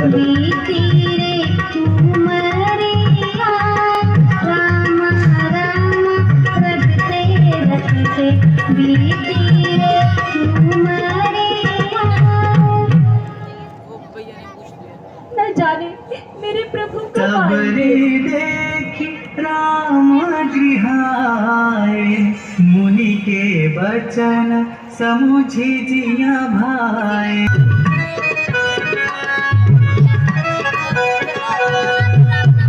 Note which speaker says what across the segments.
Speaker 1: बीती रे उमरिया राम राम रटते रटते बीती रे उमरिया।
Speaker 2: न जाने मेरे प्रभु
Speaker 3: कब रे देखी राम गृहाए मुनि के बचन समुझी जिया भाई।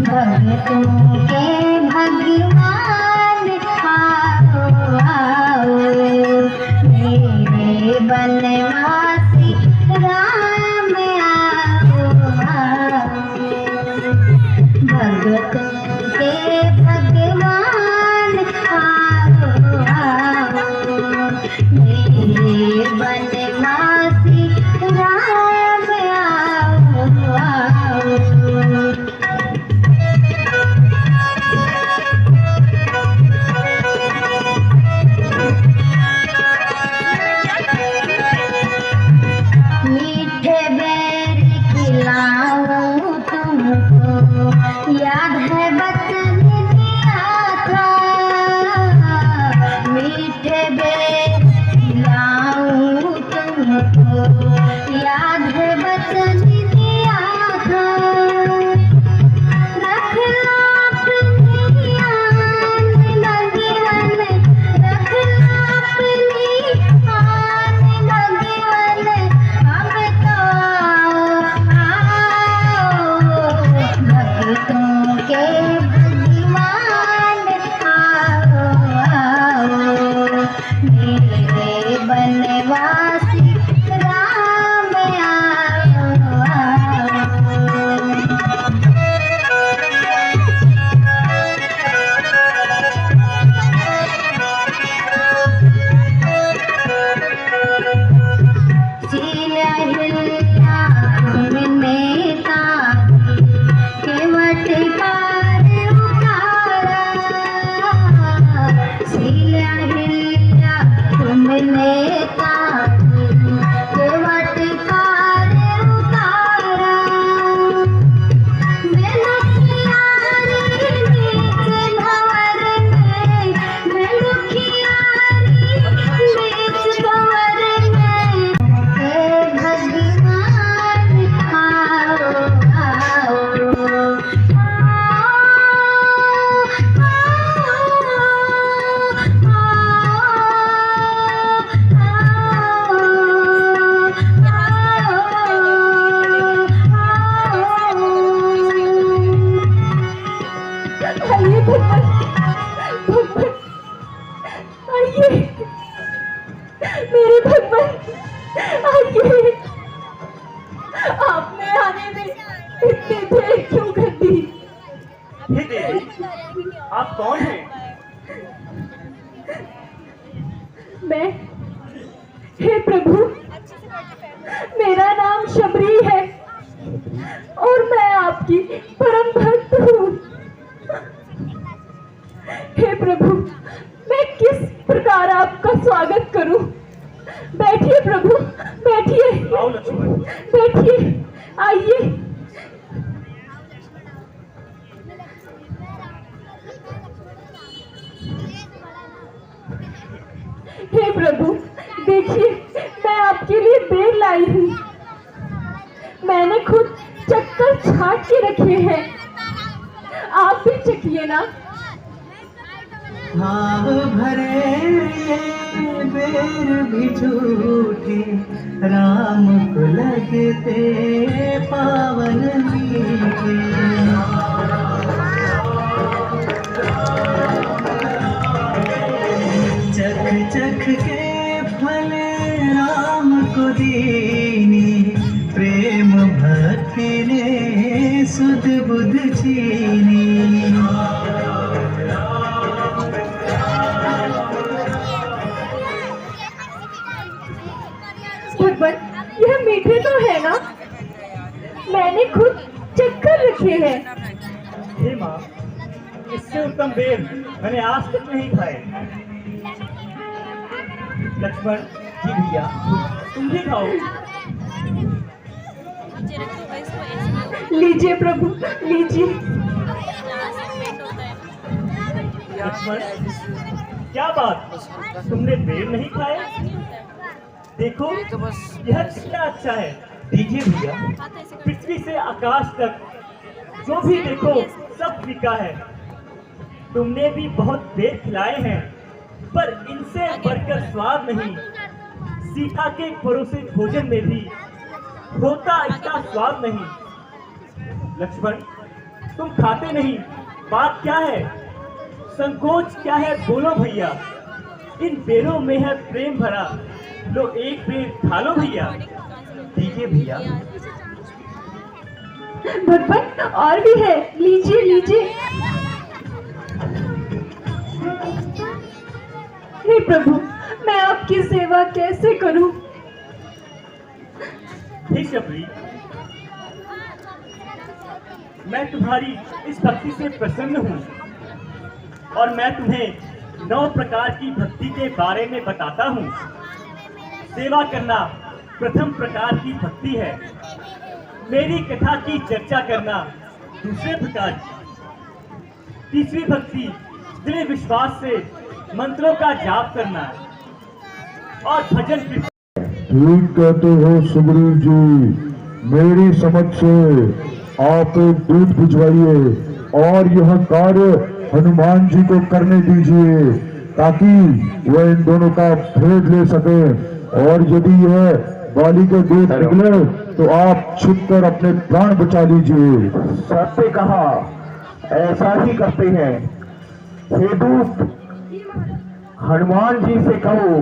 Speaker 1: भक्तों के भगवान आओ आओ मेरे बनवासी राम आओ आओ। भक्तों के भगवान आओ आओ मेरे बनवासी राम आओ आओ। याद है बचन दिया था मीठे बेर खिलाऊं तुमको। याद है बचन दिया था रख लो अपनी आन भगवन रख लो अपनी आन भगवन। अब तो भक्तों के भगवान आओ आओ मेरे बनवासी राम आओ आओ। सिला हिला तुमने तारी केवट पार उतारा। सिला हिला तुमने तारी केवट पार उतारा। मैं दुखियारी बीच भंवर में मैं दुखियारी बीच भंवर में भगवान आओ आओ।
Speaker 2: आइए भगवान भगवान आइए मेरे भगवान आइए। आपने आने में इतनी देर क्यों कर दी?
Speaker 3: हे देवी, आप कौन हैं?
Speaker 2: मैं हे प्रभु मेरा नाम शबरी है और मैं आपकी परम भक्त हूँ। हे प्रभु मैं किस प्रकार आपका स्वागत करूं? बैठिए प्रभु बैठिए।
Speaker 3: आओ लक्ष्मण।
Speaker 2: बैठिए आइए। हे प्रभु देखिए मैं आपके लिए बेर लाई हूँ। मैंने खुद चक्कर छाट के रखे हैं, आप भी चखिए ना।
Speaker 3: भाव भरे ये बेर भी झूठे राम को लगते पावन मीठे। उत्तम बेर मैंने आज तक नहीं खाए। लक्ष्मण जी भैया, तुम भी खाओ।
Speaker 2: लीजिए प्रभु, लीजिए।
Speaker 3: लक्ष्मण, क्या बात, तुमने बेर नहीं खाए? देखो यह कितना अच्छा है। दीजिए भैया। पृथ्वी से आकाश तक जो भी देखो सब फीका है। तुमने भी बहुत बेर खिलाए हैं, पर इनसे बढ़कर स्वाद नहीं। सीता के परोसे भोजन में भी होता इतना स्वाद नहीं। लक्ष्मण, तुम खाते नहीं, बात क्या है? संकोच क्या है, बोलो भैया। इन बेरों में है प्रेम भरा, लो एक बेर खा लो भैया। दीजिए भैया।
Speaker 2: भगवान, और भी है, लीजिए लीजिए। हे प्रभु, मैं आपकी सेवा कैसे करूं?
Speaker 3: हे शबरी, मैं तुम्हारी इस भक्ति से प्रसन्न हूँ और मैं तुम्हें 9 प्रकार की भक्ति के बारे में बताता हूँ। सेवा करना प्रथम प्रकार की भक्ति है। मेरी कथा की चर्चा करना दूसरे प्रकार की। तीसरी भक्ति दृढ़ विश्वास से मंत्रों का जाप करना और भजन कीर्तन।
Speaker 4: ठीक कहते हो सुग्रीव जी। मेरी समझ से आप एक दूत भिजवाइए और यह कार्य हनुमान जी को करने दीजिए, ताकि वह इन दोनों का भेद ले सके। और यदि यह बाली के दूत निकले तो आप छुपकर अपने प्राण बचा लीजिए।
Speaker 5: सत्य कहा, ऐसा ही करते हैं। हे दूत, हनुमान जी से कहो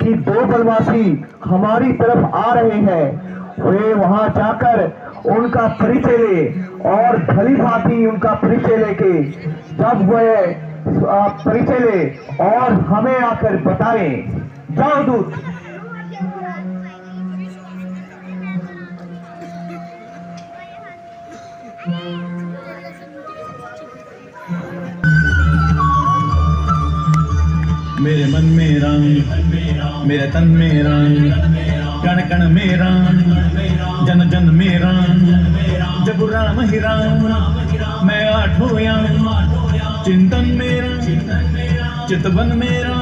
Speaker 5: कि 2 बनवासी हमारी तरफ आ रहे हैं। वे वहां जाकर उनका परिचय ले और भली भांति उनका परिचय लेके जब वे परिचय ले और हमें आकर बताएं। जाओ दूत।
Speaker 6: मेरे मन में रंग, मेरे तन में रंग, कण कण में रंग, जन जन में रंग। जब राम ही राम, मैं आठों याम। चिंतन मेरा, चितवन मेरा,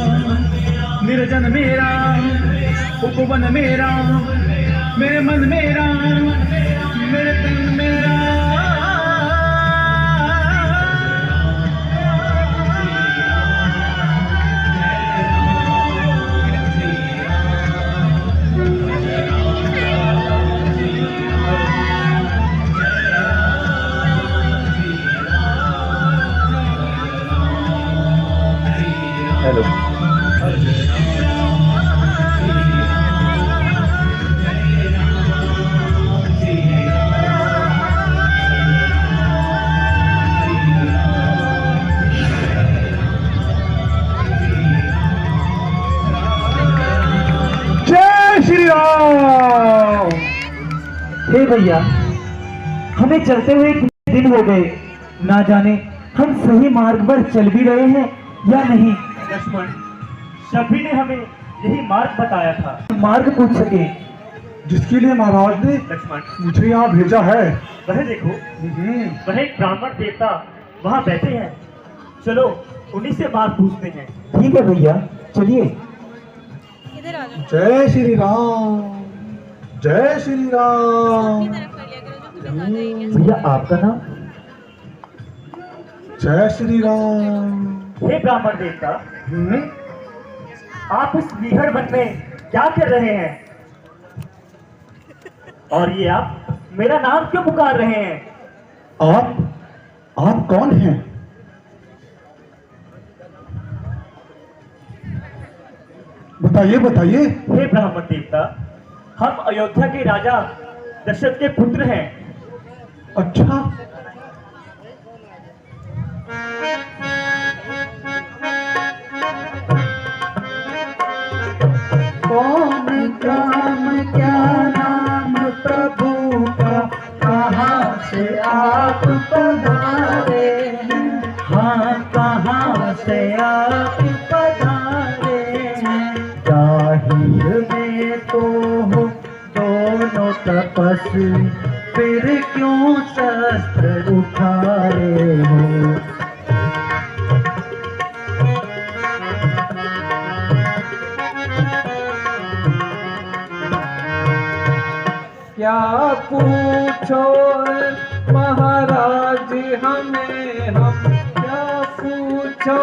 Speaker 6: निर्जन मेरा, उपवन मेरा। मेरे मन मेरा, मेरे तन मेरा।
Speaker 5: हेलो। जय श्री राम। हे भैया, हमें चलते हुए कितने दिन हो गए, ना जाने हम सही मार्ग पर चल भी रहे हैं या नहीं।
Speaker 3: लक्ष्मण, सभी ने हमें यही मार्ग बताया था।
Speaker 5: मार्ग पूछ सके
Speaker 4: जिसके लिए महाराज ने
Speaker 3: लक्ष्मण,
Speaker 4: मुझे यहाँ भेजा है।
Speaker 3: वह देखो, वह एक ब्राह्मण देवता वहाँ बैठे हैं। चलो उन्हीं से मार्ग पूछते हैं।
Speaker 5: ठीक है भैया, चलिए।
Speaker 2: इधर आ जाओ।
Speaker 4: जय श्री राम, जय श्री राम।
Speaker 5: भैया, आपका नाम?
Speaker 4: जय श्री राम।
Speaker 3: हे ब्राह्मण देवता, आप इस बीहड़ वन में क्या कर रहे हैं? और ये आप मेरा नाम क्यों पुकार रहे हैं?
Speaker 4: आप कौन हैं? बताइए बताइए।
Speaker 3: हे ब्राह्मण देवता, हम अयोध्या के राजा दशरथ के पुत्र हैं।
Speaker 4: अच्छा,
Speaker 5: कौन काम क्या नाम प्रभु का, कहाँ से आप पधारे हैं? हाँ, कहाँ
Speaker 7: से आप पधारे हैं। जाहिर में तो हो दोनों तपस्वी, फिर क्यों शस्त्र उठाए हो। क्या पूछो महाराज हमें हम, क्या पूछो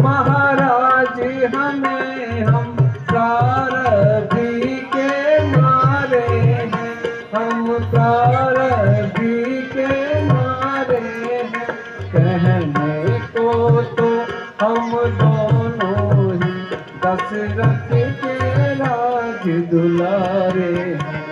Speaker 7: महाराज हमें हम, प्रारब्ध के मारे हैं हम, प्रारब्ध के मारे हैं। कहने को तो हम दोनों ही दशरथ के राज दुलारे हैं।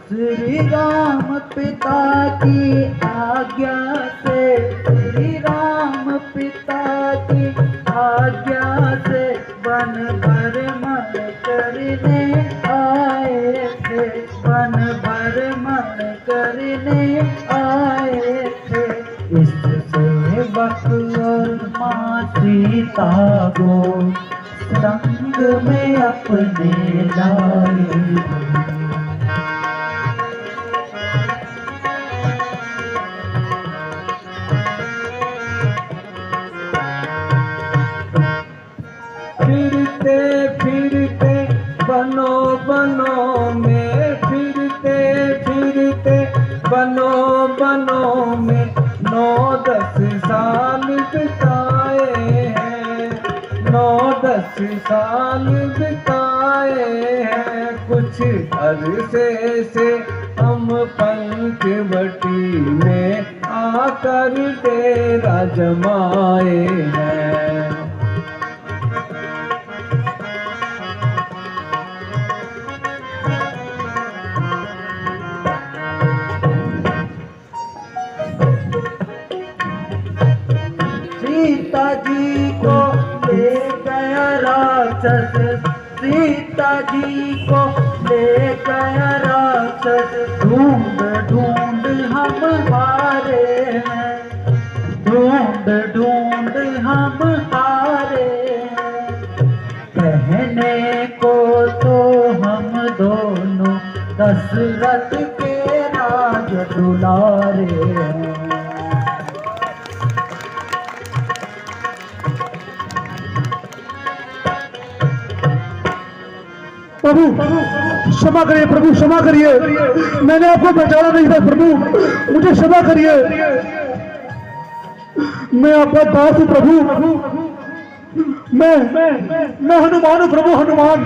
Speaker 7: श्री राम पिता की आज्ञा से, श्री राम पिता की आज्ञा से वन भ्रमण करने आए थे, वन भ्रमण करने आए थे। इससे वक्त और माँ सीता को संग में अपने लाए। फिरते फिरते बनों बनों में, फिरते फिरते बनों बनों में 9-10 साल बिताए हैं, 9-10 साल बिताए हैं। कुछ अरसे से हम पंचवटी में आकर डेरा जमाए हैं। सीता जी को ले गया राक्षस, सीता जी को ले गया राक्षस, ढूंढ ढूंढ हम हारे हैं, ढूंढ ढूंढ हम हारे हैं। कहने को तो हम दोनों दशरथ के राज दुलारे हैं।
Speaker 4: प्रभु क्षमा करिए, प्रभु क्षमा करिए, मैंने आपको पहचाना नहीं था प्रभु, मुझे क्षमा करिए, मैं आपका दास हूँ प्रभु, मैं हनुमान हूँ प्रभु, हनुमान।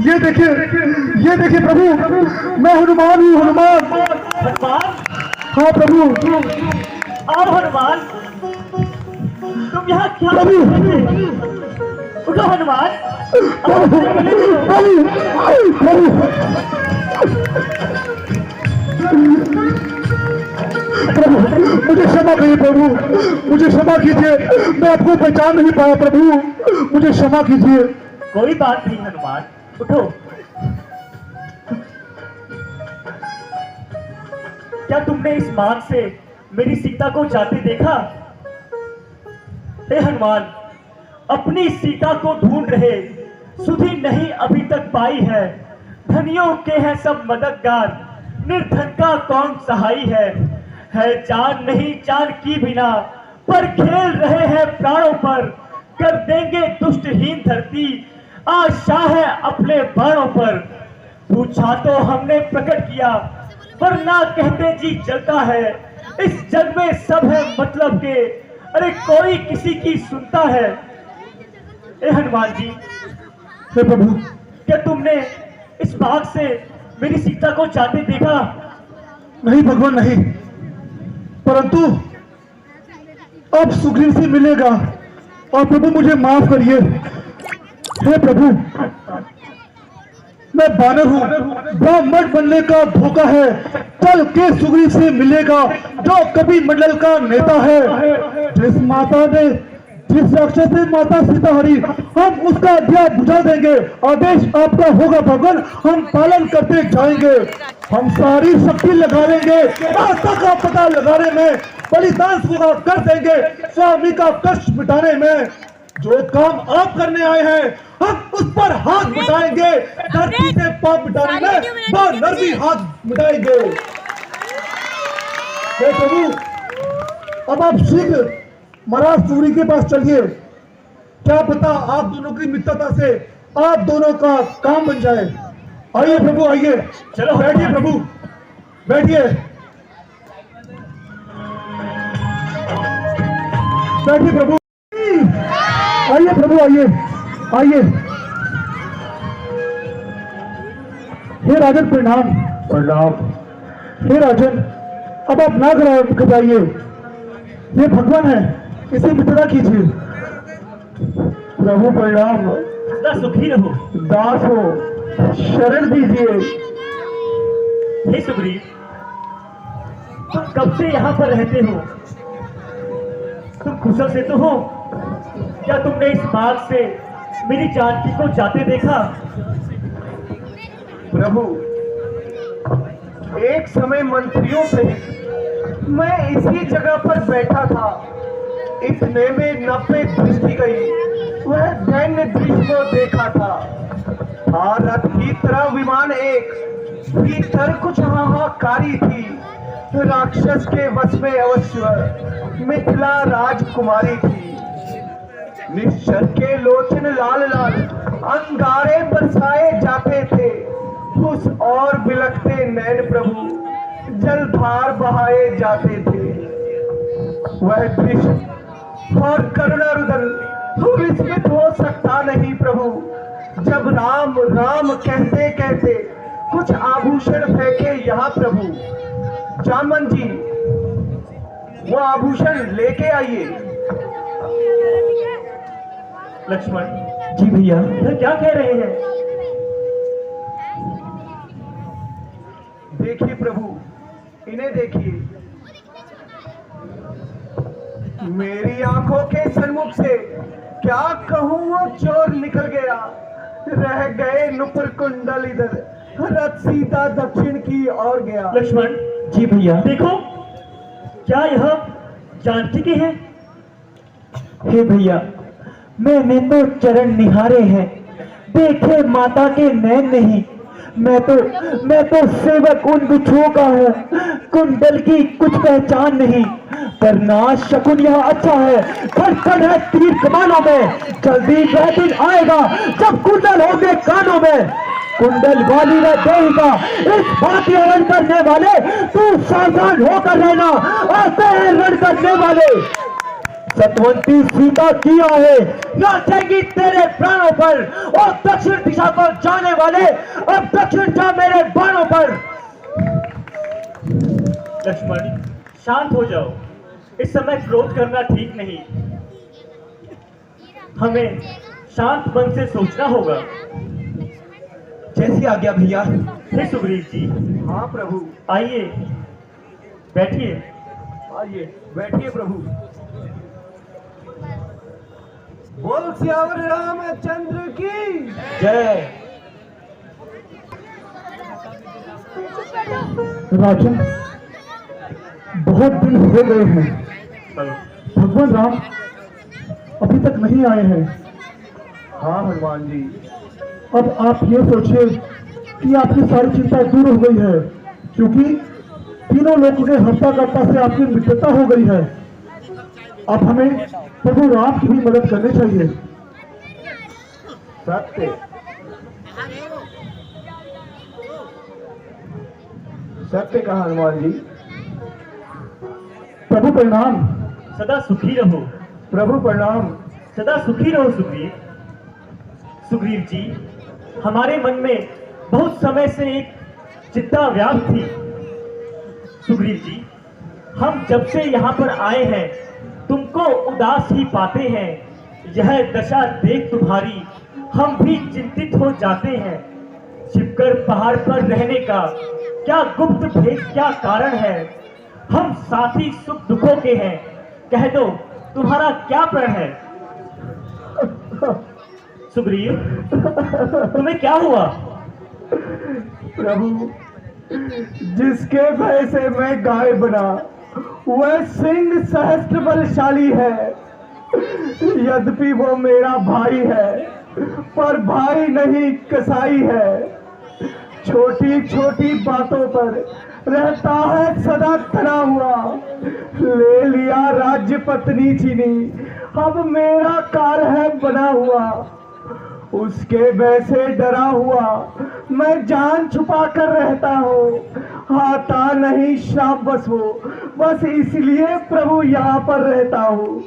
Speaker 4: ये देखिए प्रभु, मैं हनुमान हूँ, हनुमान।
Speaker 3: हनुमान?
Speaker 4: हाँ प्रभु।
Speaker 3: आओ हनुमान, तुम यहाँ क्या
Speaker 4: प्रभु?
Speaker 3: उठो हनुमान।
Speaker 4: प्रभु मुझे क्षमा करिए प्रभु, मुझे क्षमा कीजिए, मैं आपको पहचान नहीं पाया प्रभु, मुझे क्षमा कीजिए।
Speaker 3: कोई बात नहीं हनुमान, उठो। क्या तुमने इस मार्ग से मेरी सीता को जाते देखा? हे हनुमान, अपनी सीता को ढूंढ रहे, सुधि नहीं अभी तक पाई है। धनियों के हैं सब मददगार, निर्धन का कौन सहाई है जान नहीं जान की बिना, पर खेल रहे हैं प्राणों पर। कर देंगे दुष्टहीन धरती, आशा है अपने बाणों पर। पूछा तो हमने प्रकट किया, वरना कहते जी जलता है। इस जग में सब है मतलब के, अरे कोई किसी की सुनता है। ए हनुमान जी,
Speaker 4: हे प्रभु,
Speaker 3: क्या तुमने इस बाग से मेरी सीता को जाते देखा?
Speaker 4: नहीं भगवान नहीं, परंतु अब सुग्रीव से मिलेगा, और प्रभु मुझे माफ करिए। हे प्रभु, मैं बानर हूँ, ब्राह्मण बनने का धोखा है, चल के सुग्रीव से मिलेगा जो कभी मंडल का नेता है। जिस माता ने जिस राक्षस से माता सीता हरी, हम उसका दिया बुझा देंगे। आदेश आपका होगा भगवान, हम पालन करते जाएंगे। हम सारी शक्ति लगा लेंगे, आस्था का पता लगाने में, बलिदान पूरा कर देंगे स्वामी का कष्ट मिटाने में। जो काम आप करने आए हैं, हम उस पर हाथ मिटाएंगे। धरती से पाप मिटाने में बानर भी हाथ मिटाएंगे। हे प्रभु, अब आप शीघ्र महाराज सूरी के पास चलिए। क्या पता आप दोनों की मित्रता से आप दोनों का काम बन जाए। आइए प्रभु, आइए।
Speaker 3: चलो,
Speaker 4: बैठिए प्रभु, बैठिए, बैठिए प्रभु। आइए प्रभु, आइए, आइए। हे राजन प्रणाम। प्रणाम। हे राजन, अब आप ना घबराइए, ये भगवान है, इसे मित्रता कीजिए। प्रभु प्रणाम।
Speaker 3: सदा सुखी रहो।
Speaker 4: दास हो, शरण दीजिए।
Speaker 3: हे सुग्रीव, तुम कब से यहाँ पर रहते हो? तुम कुशल से तो हो? क्या तुमने इस बाग से मेरी जानकी को जाते देखा?
Speaker 5: प्रभु, एक समय मंत्रियों से मैं इसी जगह पर बैठा था, इतने में नब्बे दृष्टि गई, वह दैन्य दृश्य को देखा था। रथ की तरह विमान एक, भीतर कुछ हाहाकारी थी। राक्षस के वश में अवश्य मिथिला राजकुमारी थी। निश्चर के लोचन लाल लाल अंगारे बरसाए जाते थे, उस और बिलखते नैन प्रभु जलधार बहाए जाते थे। वह दृश्य और करुणा रुदन विस्मित हो सकता नहीं प्रभु, जब राम राम कहते कहते कुछ आभूषण फेंके यहाँ प्रभु। जामन जी, वो आभूषण लेके आइए।
Speaker 3: लक्ष्मण
Speaker 4: जी भैया।
Speaker 3: यह क्या कह रहे हैं?
Speaker 5: देखिए प्रभु, इन्हें देखिए। मेरी आंखों के सन्मुख से क्या कहूं, वो चोर निकल गया। रह गए नुपुर कुंडल इधर, रथ सीता दक्षिण की ओर गया।
Speaker 3: लक्ष्मण
Speaker 4: जी भैया।
Speaker 3: देखो, क्या यह जानकी के हैं?
Speaker 7: हे भैया, मैंने तो चरण निहारे हैं, देखे माता के नैन नहीं। मैं तो सेवक उन बिच्छुओं का हूँ, कुंडल की कुछ पहचान नहीं। पर नाश शकुन यह अच्छा है, खड़खड़ है तीर कमानों में। जल्दी वह दिन आएगा जब कुंडल होंगे कानों में। कुंडल वाली व देहिका इस भांति रण करने वाले, तू सावधान होकर रहना, आते हैं रण करने वाले। सतवंती सीता किया है, नाचेगी तेरे प्राणों पर। और दक्षिण दिशा को जाने वाले, अब दक्षिण जा मेरे बाणों पर।
Speaker 3: लक्ष्मण, शांत हो जाओ। इस समय क्रोध करना ठीक नहीं। हमें शांत मन से सोचना होगा।
Speaker 7: जैसी आज्ञा भैया।
Speaker 3: हे सुग्रीव जी,
Speaker 5: हाँ प्रभु।
Speaker 3: आइए, बैठिए।
Speaker 5: आइए, बैठिए प्रभु। बोल सियावर रामचंद्र की
Speaker 7: जय।
Speaker 4: राजन, बहुत दिन हो गए हैं, भगवान राम अभी तक नहीं आए हैं।
Speaker 5: हाँ हनुमान जी।
Speaker 4: अब आप ये सोचिए कि आपकी सारी चिंता दूर हो गई है, क्योंकि तीनों लोगों के हत्याकर्ता से आपकी मित्रता हो गई है। अब हमें प्रभु राम की भी मदद करनी चाहिए।
Speaker 5: सत्य, सत्य कहा हनुमान जी।
Speaker 4: प्रभु प्रणाम।
Speaker 3: सदा सुखी रहो।
Speaker 5: प्रभु प्रणाम।
Speaker 3: सदा सुखी रहो सुग्रीव। सुग्रीव जी, हमारे मन में बहुत समय से एक चिंता व्याप्त थी। सुग्रीव जी, हम जब से यहाँ पर आए हैं तुमको उदास ही पाते हैं। यह दशा देख तुम्हारी हम भी चिंतित हो जाते हैं। छिपकर पहाड़ पर रहने का क्या गुप्त भेद, क्या कारण है? हम साथी सुख दुखों के हैं, कह दो तुम्हारा क्या प्रण है? सुग्रीव, तुम्हें क्या हुआ?
Speaker 5: प्रभु, जिसके भय से मैं गाय बना वह सिंह सहस्त्र बलशाली है। यद्यपि वो मेरा भाई है, पर भाई नहीं कसाई है। छोटी छोटी बातों पर रहता है सदा तना हुआ। ले लिया राज्य पत्नी चीनी, अब मेरा कार है बना हुआ। उसके वैसे डरा हुआ मैं जान छुपा कर रहता हूँ। आता नहीं श्राप बस वो, बस इसलिए प्रभु यहाँ पर रहता हूँ।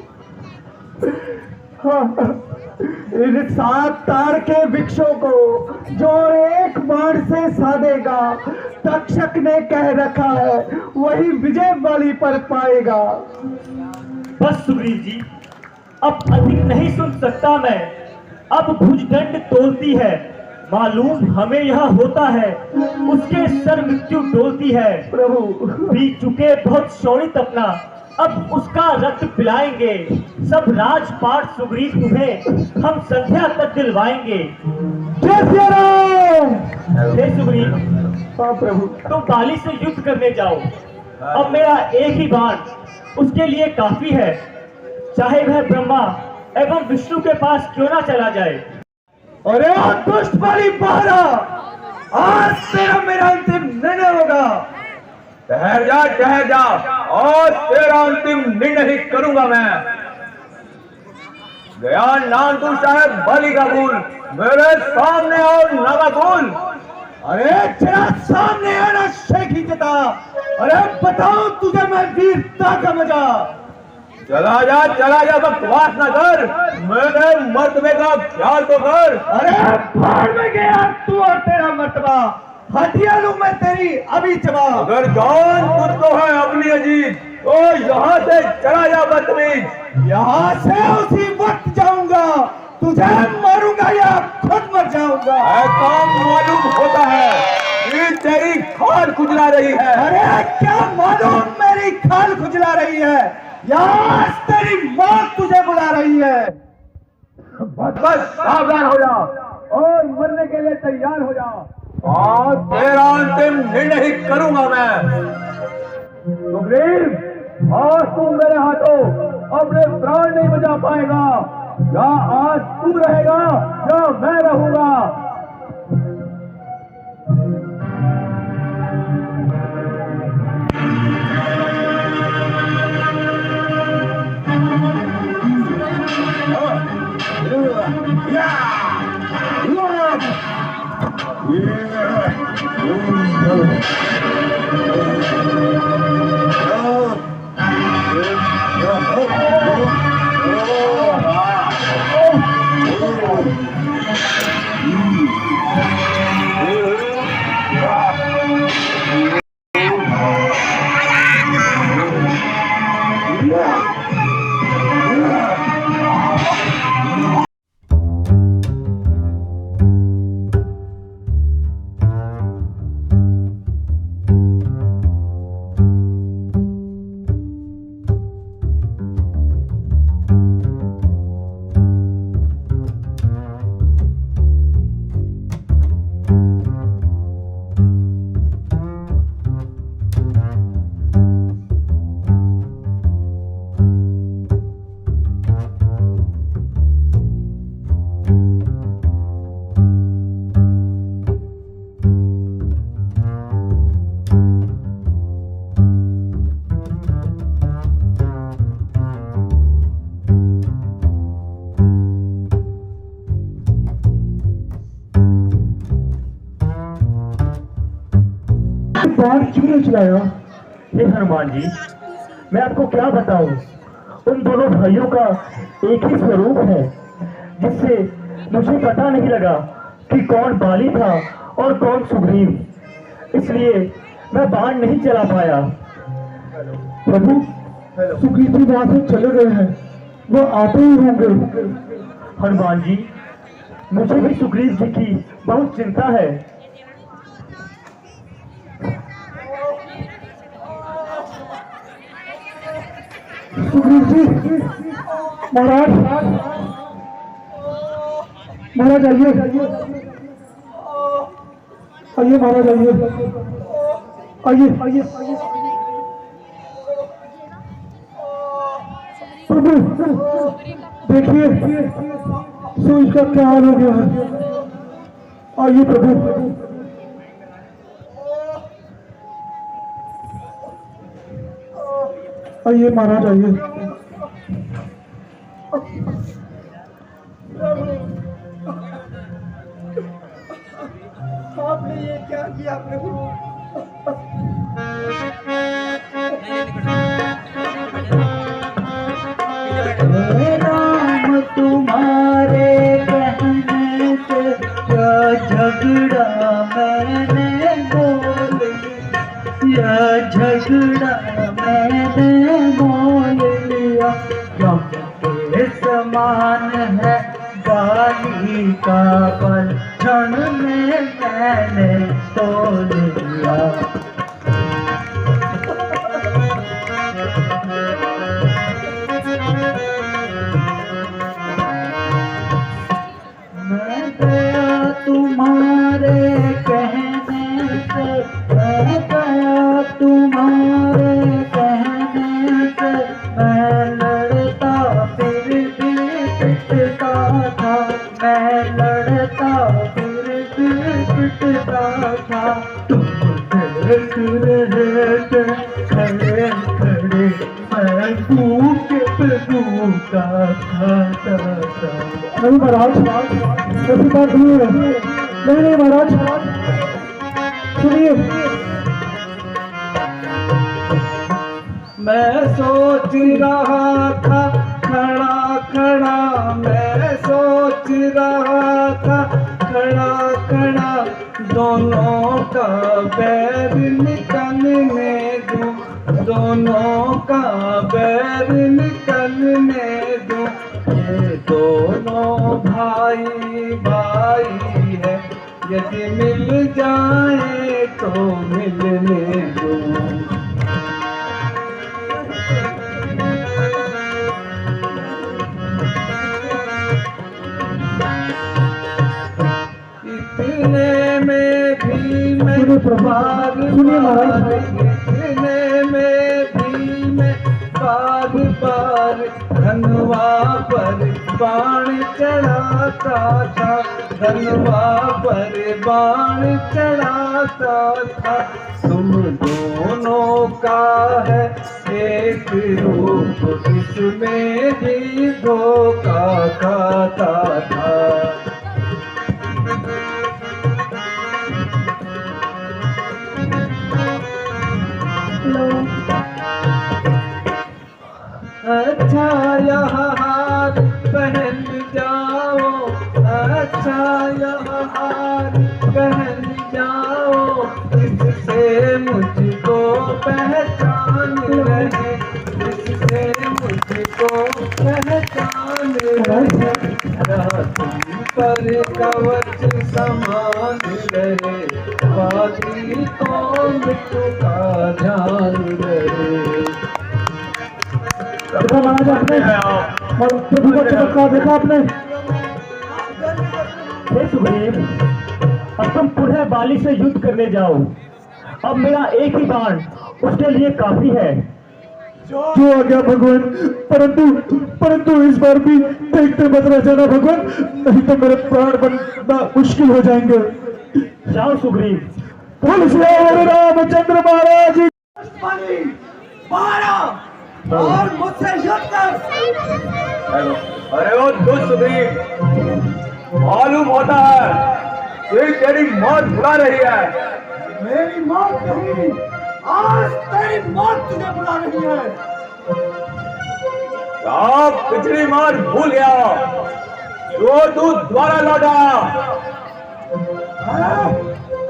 Speaker 5: इन 7 ताड़ के वृक्षों को जो एक बाण से साधेगा, तक्षक ने कह रखा है वही विजय बाली पर पाएगा।
Speaker 3: बस सुग्रीव जी, अब अधिक नहीं सुन सकता मैं। अब भुजदंड तोलती है, मालूम हमें यह होता है, उसके सर मृत्यु डोलती है।
Speaker 5: प्रभु,
Speaker 3: पी चुके बहुत शोणित अपना, अब उसका रक्त पिलाएंगे। सब राजपाट सुग्रीव तुम्हें हम संध्या तक दिलवाएंगे।
Speaker 5: जय श्री राम।
Speaker 3: हे सुग्रीव,
Speaker 5: हाँ प्रभु।
Speaker 3: तुम बाली से युद्ध करने जाओ। अब मेरा एक ही बाण उसके लिए काफी है, चाहे वह ब्रह्मा एवं विष्णु के पास क्यों ना चला जाए।
Speaker 5: अरे दुष्ट बाली बहरा, आज तेरा मेरा अंतिम निर्णय होगा।
Speaker 6: ठहर जा, और तेरा अंतिम निर्णय ही करूंगा मैं। गया नाम तू साहब बलि का भूल, मेरे सामने और नागा भूल।
Speaker 5: अरे तेरा सामने आना शेखी जता। अरे बताओ तुझे मैं वीरता का मजा।
Speaker 6: चला जा, बकवास ना कर, मेरे मर्तबे का ख्याल तो कर।
Speaker 5: अरे भाड़ में गया तू और तेरा मर्तबा, हटिया लूं मैं तेरी अभी चबा।
Speaker 6: अगर जान तुझको है अपनी अजीत, तो यहाँ से चला जा बदतमीज।
Speaker 5: यहाँ से उसी वक्त जाऊंगा, तुझे मारूंगा या खुद मर जाऊंगा।
Speaker 6: ऐसा मालूम होता है कि तेरी खाल खुजला रही है।
Speaker 5: अरे क्या मालूम मेरी खाल खुजला रही है, यहाँ तेरी मौत तुझे बुला रही है।
Speaker 6: बस सावधान हो जा और मरने के लिए तैयार हो जा, और तेरा अंतिम निर्णय ही करूंगा मैं। सुग्रीव, आज तू मेरे हाथों अपने प्राण नहीं बचा पाएगा। या आज तू रहेगा या मैं रहूंगा।
Speaker 5: बाण क्यों नहीं चलाया?
Speaker 3: हे हनुमान जी, मैं आपको क्या बताऊं, उन दोनों भाइयों का एक ही स्वरूप है, जिससे मुझे पता नहीं लगा कि कौन बाली था और कौन सुग्रीव। इसलिए मैं बाण नहीं चला पाया।
Speaker 5: प्रभु, सुग्रीव जी वहां से चले गए हैं, वो आते ही होंगे।
Speaker 3: हनुमान जी, मुझे भी सुग्रीव जी की बहुत चिंता है।
Speaker 5: सुग्रीव जी, महाराज
Speaker 7: महाराज आइए, आइए महाराज आइए, आइए आइए प्रभु देखिए सूरज का क्या हाल हो गया है। आइए प्रभु, आइए महाराज आइए।
Speaker 5: आपने ये क्या किया प्रभु?
Speaker 7: राम तुम्हारे कहने से क्या झगड़ा मैंने बोल लिया, झगड़ा मैंने बोल लिया। जम के समान है बाली का बल, क्षण में मैंने तोल लिया। मैं गया तुम्हारे कहने से, मैं गया तुम्हारे कहने से, मैं लड़ता फिर भी पिटता था, मैं लड़ता फिर भी पिटता था। तुम देख रहे थे खड़े खड़े, मैं भूखे पे भूखा खाता था। नहीं महाराज, ऐसी बात नहीं है। नहीं महाराज, सुनिए। मैं सोच रहा था खड़ा खड़ा, मैं सोच रहा था खड़ा खड़ा, दोनों का बैर निकलने दूं, दोनों का बैर निकलने दूं। ये दोनों भाई भाई है, यदि मिल जाए तो मिलने दो। इतने में भी मैं बार बार, इतने में भी मैं बार बार धनवा पर बाण चढ़ाता था, धनवा पर बाण चढ़ाता था। तुम दोनों का है एक रूप, इसमें ही धोखा खाता था। अच्छा यहाँ हार पहन जाओ, अच्छा यहाँ हार पहन जाओ, इससे मुझको पहचान रहे, इससे मुझको पहचान रहे। तुम पर कवच समान रहे, बाकी कौन का ध्यान रहे। महाराज आपने प्रभु का चमत्कार देखा आपने?
Speaker 3: हे सुग्रीव, अब तुम पुनः बाली से युद्ध करने जाओ। अब मेरा एक ही बाण उसके लिए काफी है।
Speaker 7: जो आ गया भगवान, परंतु इस बार भी देखते मत रह जाना भगवान, नहीं तो मेरे प्राण बनना मुश्किल हो जाएंगे।
Speaker 3: जाओ सुग्रीव।
Speaker 7: बोल श्री रामचंद्र महाराज
Speaker 5: और मुझसे युद्ध कर। अरे वो दुष्ट सुग्रीव, मालूम होता है कि तेरी मौत बुला रही है। मेरी मौत नहीं, आज तेरी मौत तुझे बुला रही है। आप पिछली मौत भूल गया जो तू द्वारा लौटा।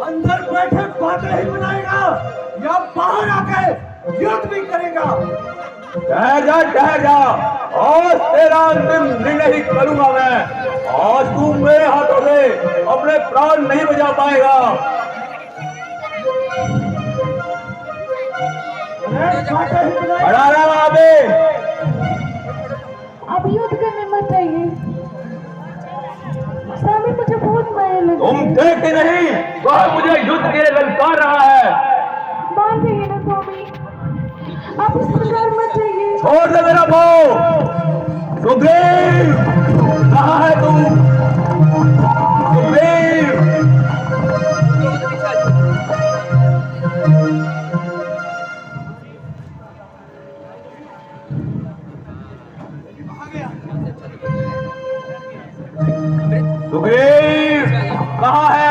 Speaker 5: अंदर बैठे बातें ही बनाएगा या बाहर आके युद्ध भी करेगा? ठहर जा, आज तेरा अंतिम निर्णय ही करूंगा मैं। आज तू मेरे हाथों से अपने प्राण नहीं बचा पाएगा। खड़ा रहा वहां पे।
Speaker 2: अब युद्ध करने मत चाहिए, सब चिल्लाने लगे।
Speaker 6: तुम देखते नहीं, वह मुझे युद्ध के लिए ललकार रहा है।
Speaker 2: मान जाइए ना स्वामी, आप इस प्रकार मत जाइए।
Speaker 6: छोड़ दे मेरा भाव। सुग्रीव, कहाँ है तू? सुग्रीव, सुग्रीव कहाँ है?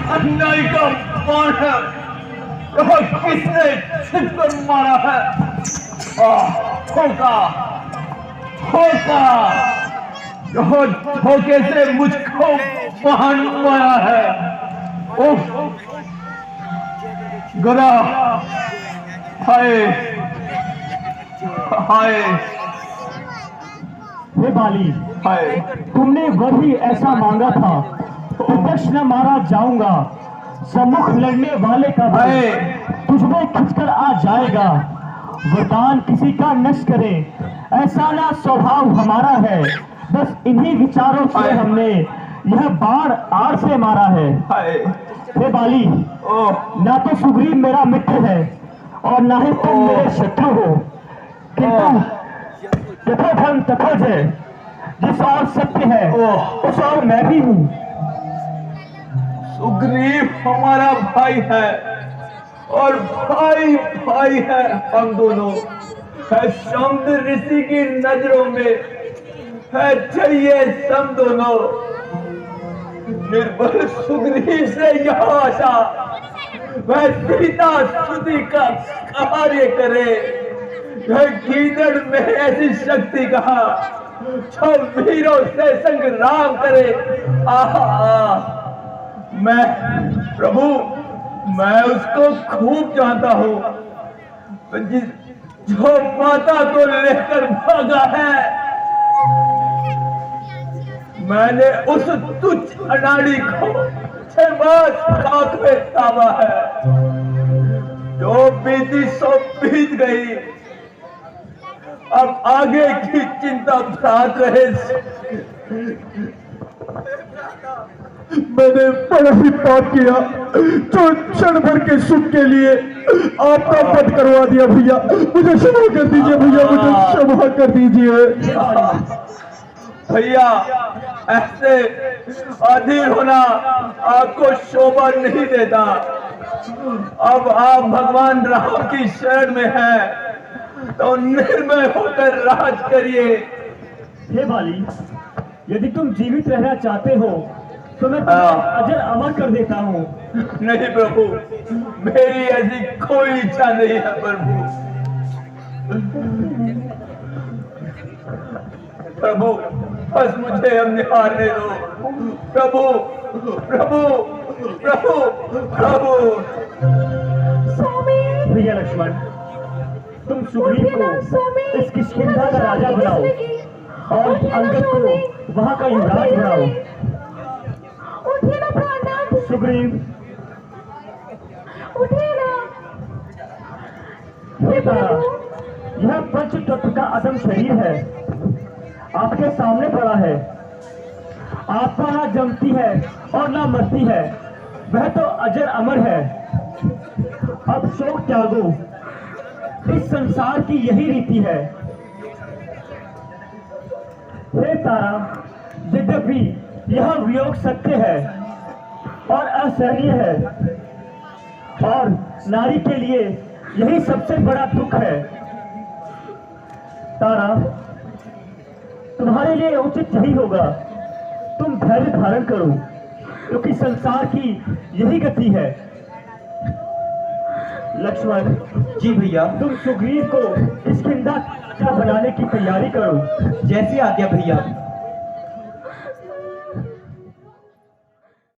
Speaker 6: अन्याय का बाण है, यह किसने छिप कर मारा है? धोखा, धोखा, यह धोखे से मुझको महान मारा है। उफ, गदा, हाय हाय
Speaker 7: हे बाली,
Speaker 6: हाय,
Speaker 7: तुमने वही ऐसा मांगा था। प्रत्यक्ष न मारा जाऊंगा, सम्मुख लड़ने वाले का भय तुझमें खिंचकर आ जाएगा। वरदान किसी का नष्ट करे, ऐसा ना स्वभाव हमारा है। बस इन्हीं विचारों से हमने यह बाण आड़ से मारा है।
Speaker 6: हाय,
Speaker 7: हे बाली, ना तो सुग्रीव मेरा मित्र है और ना ही तुम मेरे शत्रु हो, किंतु यथो धर्म तथो जय, जिस और सत्य है उस और मैं भी हूँ।
Speaker 6: सुग्रीव हमारा भाई है और भाई भाई है हम दोनों। है शंद ऋषि की नजरों में है चाहिए हम दोनों। निर्बल सुग्रीव से यह आशा वह सीता स्तुति का कार्य करे। वह गीदड़ में ऐसी शक्ति कहा जो वीरों से संग्राम करे। आहा, मैं प्रभु, मैं उसको खूब जानता हूँ जो माता को लेकर भागा है। मैंने उस तुच्छ अनाड़ी को 6 मास खाक में तामा है। जो बीती सो बीत गई, अब आगे की चिंता भ्रात रहे।
Speaker 4: मैंने बड़ा ही पाप किया जो क्षण भर के सुख के लिए आपका वध करवा दिया। भैया मुझे क्षमा कर दीजिए, भैया मुझे क्षमा कर दीजिए।
Speaker 6: भैया, ऐसे अधीर होना आपको शोभा नहीं देता। अब आप भगवान राम की शरण में हैं तो निर्भय होकर राज करिए।
Speaker 7: हे बाली, यदि तुम जीवित रहना चाहते हो तो मैं तुम्हें अजर अमर कर देता हूँ।
Speaker 6: नहीं प्रभु, मेरी ऐसी कोई इच्छा नहीं है प्रभु। प्रभु, बस मुझे अब निहारने दो। प्रभु प्रभु प्रभु प्रभु।
Speaker 7: भैया लक्ष्मण, तुम सुग्रीव को इस किष्किंधा का राजा बनाओ और अंगद को वहां का युवराज बनाओ।
Speaker 2: उठिए ना प्राणनाथ,
Speaker 7: सुग्रीव,
Speaker 2: उठिए ना।
Speaker 7: हे तारा, यह पंच तत्व का अदम शरीर है, आपके सामने पड़ा है। आत्मा ना जमती है और ना मरती है, वह तो अजर अमर है।
Speaker 3: अब शोक त्यागो, इस संसार की यही रीति है। हे तारा, यद्यपि यह वियोग सत्य है और असहनीय है, और नारी के लिए यही सबसे बड़ा दुख है। तारा, तुम्हारे लिए उचित यही होगा, तुम धैर्य धारण करो, क्योंकि संसार की यही गति है। लक्ष्मण
Speaker 7: जी भैया।
Speaker 3: तुम सुग्रीव को इस किंदा बनाने की तैयारी करो।
Speaker 7: जैसी आज्ञा भैया।